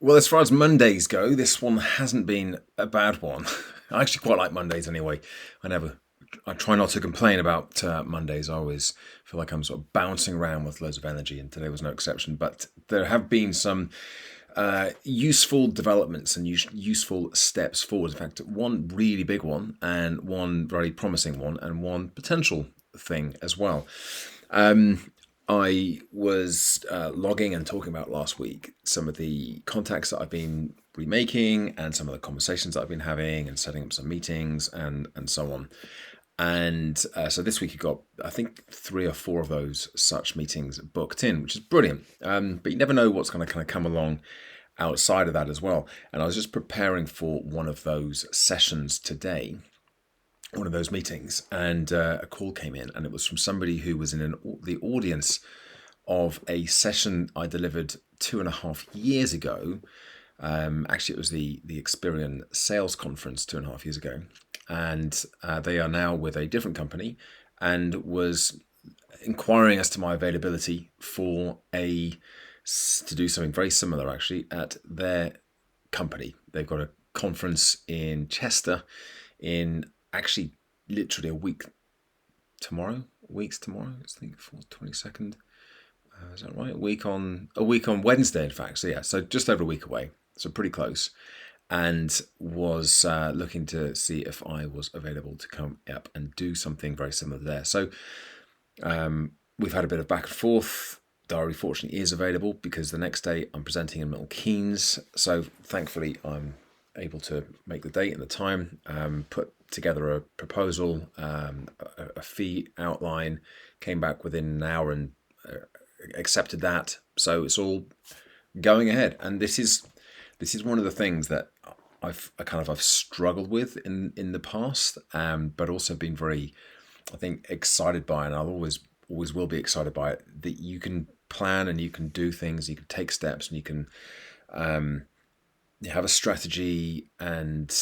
Well, as far as Mondays go, this one hasn't been a bad one. I actually quite like Mondays anyway. I try not to complain about Mondays. I always feel like I'm sort of bouncing around with loads of energy, and today was no exception. But there have been some useful developments and useful steps forward. In fact, one really big one, and one very promising one, and one potential thing as well. Um, I was logging and talking about last week some of the contacts that I've been remaking and some of the conversations that I've been having and setting up some meetings and so on. And so this week you got, I think, three or four of those such meetings booked in, which is brilliant. But you never know what's going to kind of come along outside of that as well. And I was just preparing for one of those sessions today, one of those meetings, and a call came in, and it was from somebody who was in the audience of a session I delivered 2.5 years ago. Actually, it was the Experian Sales Conference 2.5 years ago, and they are now with a different company, and was inquiring as to my availability for a to do something very similar actually at their company. They've got a conference in Chester in actually literally a week tomorrow. Weeks tomorrow. It's the 22nd. Is that right? A week on Wednesday, in fact. So yeah, so just over a week away. So pretty close. And was looking to see if I was available to come up and do something very similar there. So we've had a bit of back and forth. Diary fortunately is available because the next day I'm presenting in Milton Keynes. So thankfully I'm able to make the date and the time, put together a proposal, a fee outline, came back within an hour and accepted that. So it's all going ahead. And this is one of the things that I've struggled with in the past, but also been very, I think, excited by, and I'll always will be excited by it, that you can plan and you can do things, you can take steps, and you can you have a strategy and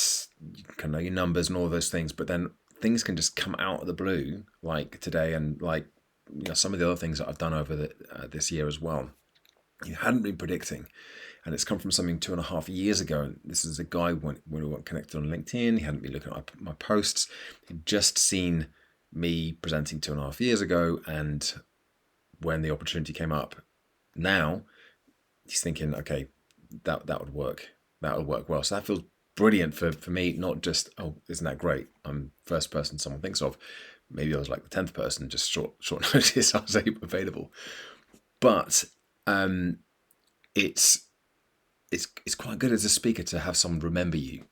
you can know your numbers and all those things, but then things can just come out of the blue, like today, and like some of the other things that I've done over this year as well. You hadn't been predicting, and it's come from something 2.5 years ago. And this is a guy when we were connected on LinkedIn. He hadn't been looking at my posts. He'd just seen me presenting 2.5 years ago, and when the opportunity came up, now he's thinking, okay, that would work. That would work well. So that feels brilliant for me. Not just, oh, isn't that great? I'm first person someone thinks of. Maybe I was like the 10th person, just short notice. I was available, but it's it's quite good as a speaker to have someone remember you,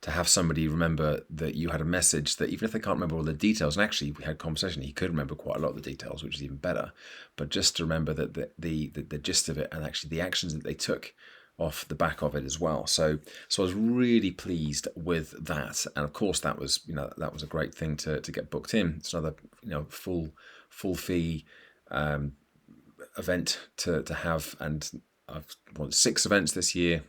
to have somebody remember that you had a message, that even if they can't remember all the details, and actually we had a conversation, he could remember quite a lot of the details, which is even better, but just to remember that the gist of it, and actually the actions that they took off the back of it as well. So I was really pleased with that, and of course that was a great thing to get booked in. It's another full fee event to have, and I've won 6 events this year.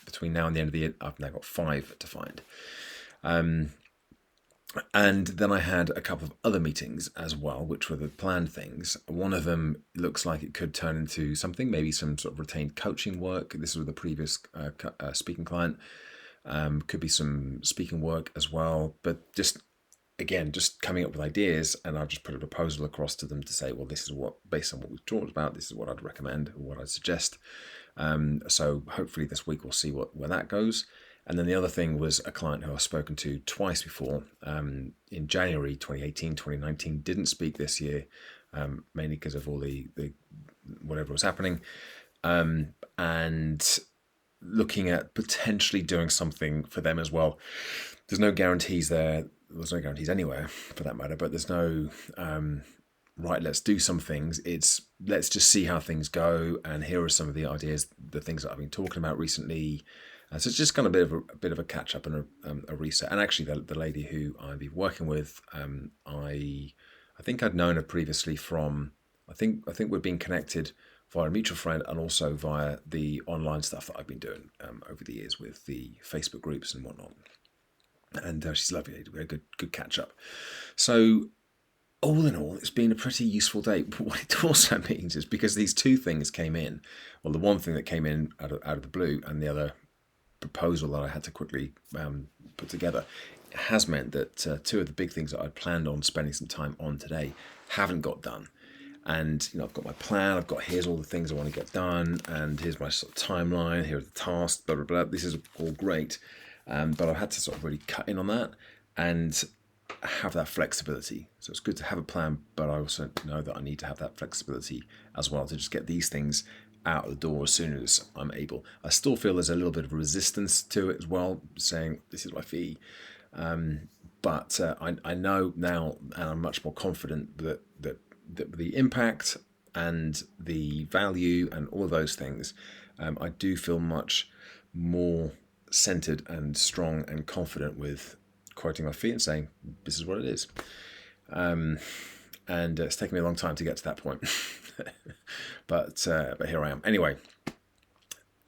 Between now and the end of the year, I've now got 5 to find. And then I had a couple of other meetings as well, which were the planned things. One of them looks like it could turn into something, maybe some sort of retained coaching work. This was the previous speaking client. Could be some speaking work as well, but just coming up with ideas, and I'll just put a proposal across to them to say, well, this is what, based on what we've talked about, this is what I'd recommend or what I'd suggest. So hopefully this week we'll see where that goes. And then the other thing was a client who I've spoken to twice before, in January 2018, 2019, didn't speak this year, mainly because of all the whatever was happening, and looking at potentially doing something for them as well. There's no guarantees there. There's no guarantees anywhere for that matter, but there's no right, let's do some things. It's let's just see how things go, and here are some of the ideas, the things that I've been talking about recently. So it's just kind of a bit of a catch up and a reset. And actually, the lady who I've been working with, I think I'd known her previously from, I think we've been connected via a mutual friend, and also via the online stuff that I've been doing over the years with the Facebook groups and whatnot. And she's lovely. We had a good catch up. So all in all, it's been a pretty useful day. But what it also means is because these two things came in, well, the one thing that came in out of the blue and the other proposal that I had to quickly put together has meant that two of the big things that I'd planned on spending some time on today haven't got done. And I've got my plan. I've got here's all the things I want to get done, and here's my sort of timeline. Here are the tasks. Blah blah blah. This is all great, but I've had to sort of really cut in on that and have that flexibility. So it's good to have a plan, but I also know that I need to have that flexibility as well to just get these things out of the door as soon as I'm able. I still feel there's a little bit of resistance to it as well, saying this is my fee. But I know now, and I'm much more confident that the impact and the value and all of those things, I do feel much more centered and strong and confident with quoting my fee and saying this is what it is. And it's taken me a long time to get to that point, but here I am. Anyway,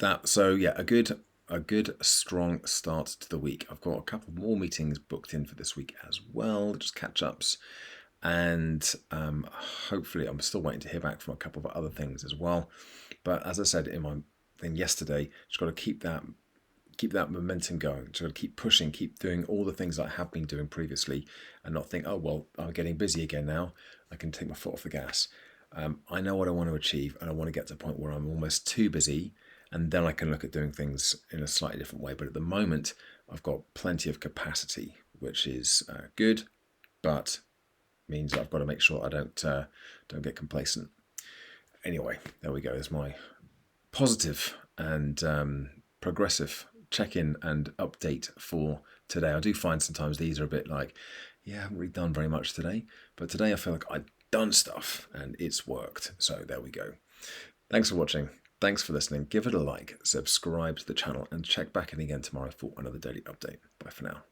a good strong start to the week. I've got a couple more meetings booked in for this week as well, just catch ups, and hopefully I'm still waiting to hear back from a couple of other things as well. But as I said in my thing yesterday, just got to keep that momentum going. Just got to keep pushing, keep doing all the things I have been doing previously, and not think, oh well, I'm getting busy again now, I can take my foot off the gas. I know what I want to achieve, and I want to get to a point where I'm almost too busy, and then I can look at doing things in a slightly different way. But at the moment, I've got plenty of capacity, which is good, but means I've got to make sure I don't get complacent. Anyway, there we go. There's my positive and progressive check-in and update for today. I do find sometimes these are a bit like, yeah, I haven't really done very much today, but today I feel like I've done stuff and it's worked. So there we go. Thanks for watching. Thanks for listening. Give it a like, subscribe to the channel, and check back in again tomorrow for another daily update. Bye for now.